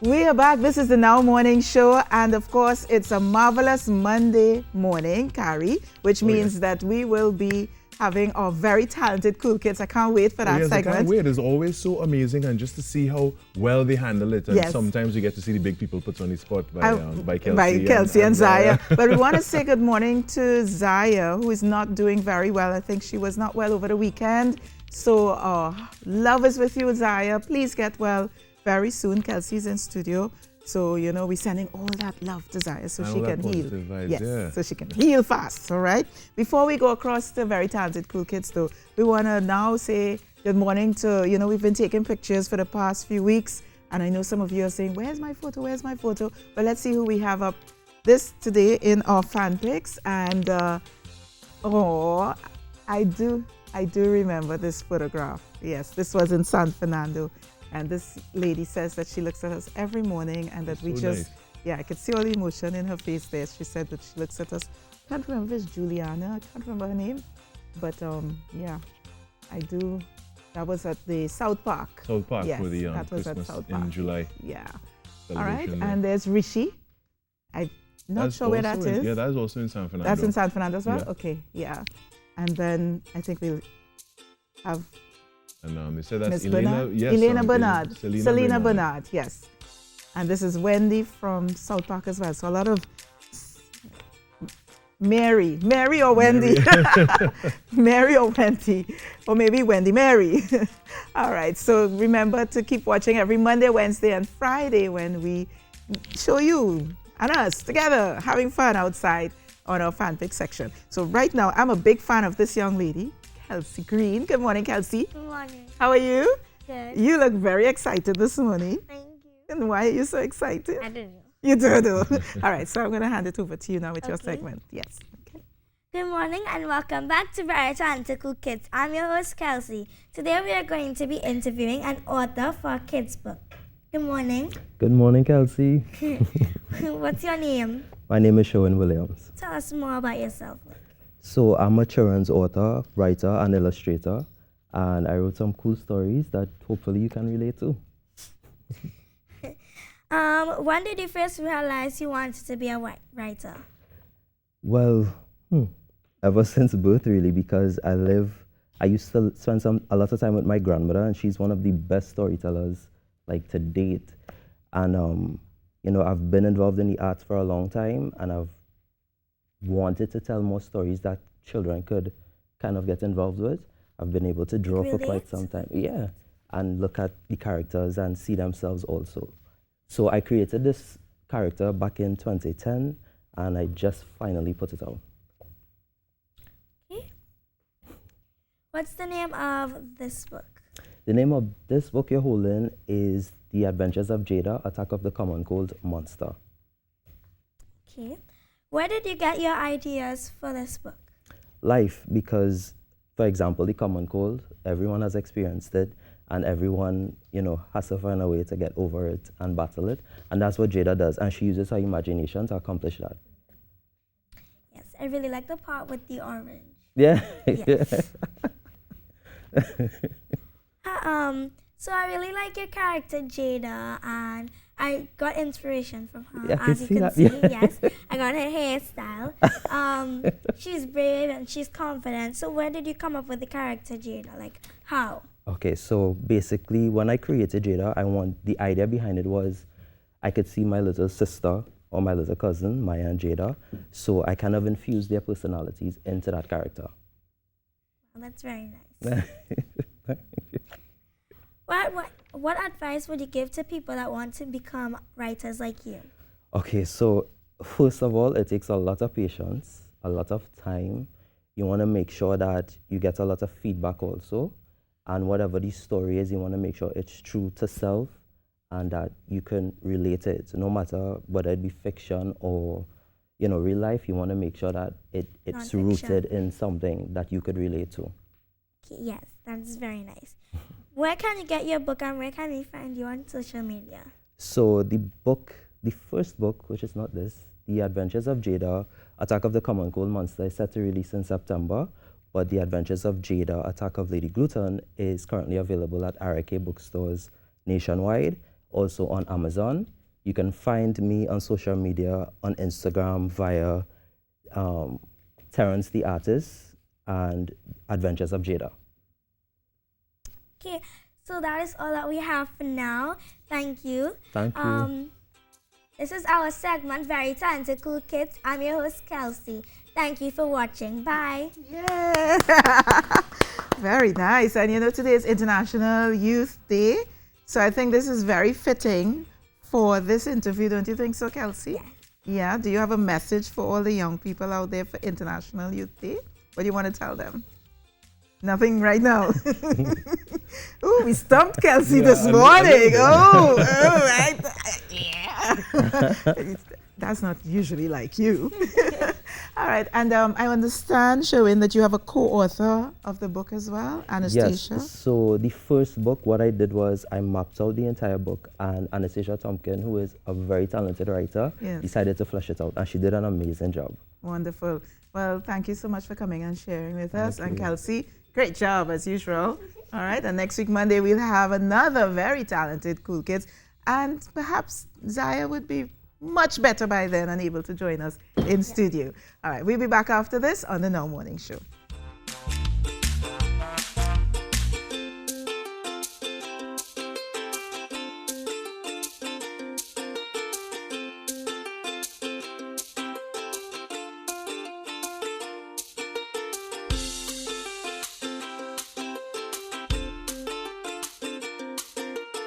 We are back. This is the Now Morning Show. And of course, it's a marvelous Monday morning, Carrie, which means that we will be having our very talented Kool Kids. I can't wait for that segment. I can't wait. It's always so amazing, and just to see how well they handle it. And sometimes you get to see the big people put on the spot by Kelsey and Zaya. But we want to say good morning to Zaya, who is not doing very well. I think she was not well over the weekend. So love is with you, Zaya. Please get well very soon. Kelsey's in studio. So, you know, we're sending all that love to Zaya so she can heal. Vibes, so she can heal fast, all right? Before we go across the very talented Kool Kids, though, we want to now say good morning to, you know, we've been taking pictures for the past few weeks, and I know some of you are saying, where's my photo, where's my photo? But let's see who we have up this today in our fan pics. And, I do remember this photograph. Yes, this was in San Fernando. And this lady says that she looks at us every morning and that we just, I could see all the emotion in her face there. She said that she looks at us. I can't remember if it's Juliana. I can't remember her name. But I do. That was at the South Park. South Park for the that was Christmas at South Park. In July. Yeah. All right. And there's Rishi. I'm not sure where that is. Yeah, that is also in San Fernando. That's in San Fernando as well? Yeah. Okay, yeah. And then I think we'll have... And they said that's Selena Bernard, yes. And this is Wendy from South Park as well. So a lot of Mary or Wendy. Mary or Wendy, or maybe Wendy Mary. All right, so remember to keep watching every Monday, Wednesday, and Friday when we show you and us together having fun outside on our fanfic section. So right now, I'm a big fan of this young lady, Kelsey Green. Good morning, Kelsey. Good morning. How are you? Good. You look very excited this morning. Thank you. And why are you so excited? I don't know. You do. All right, so I'm going to hand it over to you now with your segment. Yes. Okay. Good morning and welcome back to Very Talented Kool Kids. I'm your host, Kelsey. Today we are going to be interviewing an author for a kids book. Good morning. Good morning, Kelsey. What's your name? My name is Sherwyn Williams. Tell us more about yourself. So I'm a children's author, writer, and illustrator, and I wrote some cool stories that hopefully you can relate to. When did you first realize you wanted to be a writer? Well, ever since birth, really, because I used to spend a lot of time with my grandmother, and she's one of the best storytellers, like, to date. And, you know, I've been involved in the arts for a long time, and I've wanted to tell more stories that children could kind of get involved with. I've been able to draw for quite some time. Yeah, and look at the characters and see themselves also. So I created this character back in 2010, and I just finally put it out. Okay. What's the name of this book? The name of this book you're holding is The Adventures of Jada, Attack of the Common Cold Monster. Okay. Where did you get your ideas for this book? Life, because, for example, the common cold, everyone has experienced it, and everyone, you know, has to find a way to get over it and battle it. And that's what Jada does, and she uses her imagination to accomplish that. Yes, I really like the part with the orange. Yeah. Yes. So I really like your character, Jada, and I got inspiration from her. Yeah, as you can see, yes. I got her hairstyle. She's brave and she's confident. So where did you come up with the character, Jada? Like, how? Okay, so basically, when I created Jada, the idea behind it was I could see my little sister or my little cousin, Maya and Jada, so I kind of infused their personalities into that character. Well, that's very nice. What advice would you give to people that want to become writers like you? Okay, so first of all, it takes a lot of patience, a lot of time. You want to make sure that you get a lot of feedback also. And whatever the story is, you want to make sure it's true to self and that you can relate it. No matter whether it be fiction or, you know, real life, you want to make sure that it's rooted in something that you could relate to. Okay, yes, that's very nice. Where can you get your book and where can we find you on social media? So the first book, which is not this, The Adventures of Jada, Attack of the Common Cold Monster, is set to release in September, but The Adventures of Jada, Attack of Lady Gluten, is currently available at RK bookstores nationwide. also on Amazon. You can find me on social media, on Instagram via Terrence the Artist and Adventures of Jada. Okay, so that is all that we have for now. Thank you. Thank you. This is our segment, Very Talented Cool Kids. I'm your host, Kelsey. Thank you for watching. Bye. Yeah. Very nice. And you know, today is International Youth Day. So I think this is very fitting for this interview. Don't you think so, Kelsey? Yes. Yeah. Do you have a message for all the young people out there for International Youth Day? What do you want to tell them? Nothing right now. Oh, we stumped Kelsey this morning. Right. Yeah. That's not usually like you. All right. And I understand, Sherwyn, that you have a co-author of the book as well, Anastasia. Yes. So the first book, what I did was I mapped out the entire book, and Anastasia Tompkin, who is a very talented writer, decided to flesh it out, and she did an amazing job. Wonderful. Well, thank you so much for coming and sharing with us. And Kelsey, great job as usual. All right. And next week, Monday, we'll have another very talented Cool Kids. And perhaps Zaya would be much better by then and able to join us in studio. All right. We'll be back after this on the Now Morning Show.